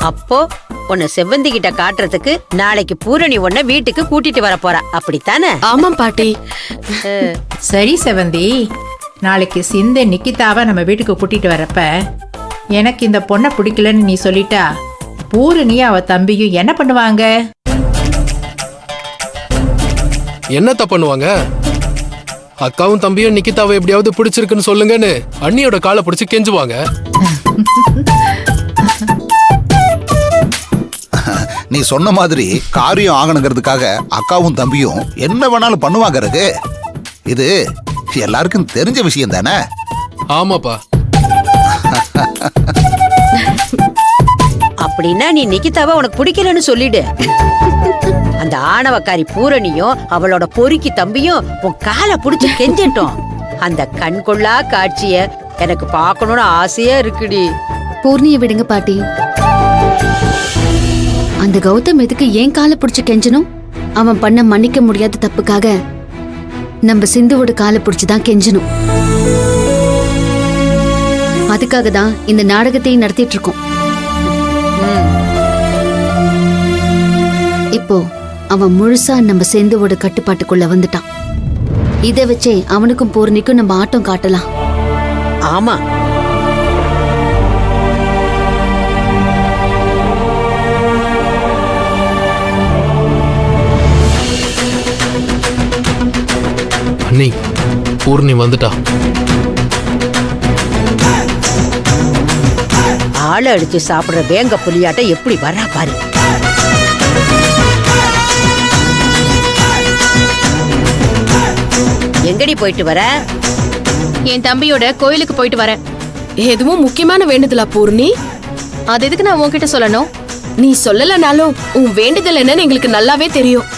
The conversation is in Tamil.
அப்போ உன்னை செவ்வந்தி கிட்ட காட்டுறதுக்கு நாளைக்கு பூரணி உன்னை வீட்டுக்கு கூட்டிட்டு வர போறா, அப்படித்தானே? ஆமாம் பாட்டி. சரி செவந்தி, நாளைக்கு சிந்து நிக்கிதாவை நம்ம வீட்டுக்கு கூட்டிட்டு வரப்ப எனக்கு இந்த பொண்ணை பிடிக்கலன்னு நீ சொல்லிட்டா பூரணி அவ தம்பியும் என்ன பண்ணுவாங்க? என்னத்த பண்ணுவாங்க? அக்காவும் தம்பியும் நிக்கிதாவை எப்படியாவது பிடிச்சிருக்குன்னு சொல்லுங்கன்னு அண்ணியோட காலை பிடிச்சு கெஞ்சுவாங்க. நீ சொன்ன மாதிரி காரியம் ஆகணுங்கிறதுக்காக அக்காவும் தம்பியும் என்ன வேணாலும் பண்ணுவாங்க. இது எல்லாருக்கும் தெரிஞ்ச விஷயம் தானே? ஆமாப்பா. அப்படின்னா நீ நிக்கிதாவை உனக்கு பிடிக்கலன்னு சொல்லிடு. அந்த ஆணவக்காரி பூரணியும் அவளோட பொறுக்கி தம்பியும் உன் காலை புடிச்சு கெஞ்சட்டும். அந்த கண்கொள்ளா காட்சிய எனக்கு பார்க்கணும்னு ஆசையா இருக்குடி. பூர்ணிய விடுங்க பாட்டி. அந்த கௌதம் எதுக்கு ஏன் காலை புடிச்சு கெஞ்சணும்? அவன் பண்ண மன்னிக்க முடியாத தப்புக்காக நம்ம சிந்துவோட காலை புடிச்சுதான் கெஞ்சணும். அதுக்காக தான் இந்த நாடகத்தையும் நடத்திட்டு இருக்கோம். இப்போ அவன் முழுசா நம்ம சிந்துவோட கட்டுப்பாட்டுக்குள்ள வந்துட்டான். இதை வச்சே அவனுக்கும் பூர்ணிக்கும் நம்ம ஆட்டம் காட்டலாம். ஆமா, அண்ணி, பூர்ணி வந்துட்டா. ஆளை அடிச்சு சாப்பிடுற வேங்க புலியாட்ட எப்படி வரா பாரு. எங்கடி போயிட்டு வர? என் தம்பியோட கோயிலுக்கு போயிட்டு வரேன். எதுவும் முக்கியமான வேண்டுதலா பூர்ணி? அது எதுக்கு நான் உன்கிட்ட சொல்லணும்? நீ சொல்லலனாலும் உன் வேண்டுதல் என்னன்னு எங்களுக்கு நல்லாவே தெரியும்.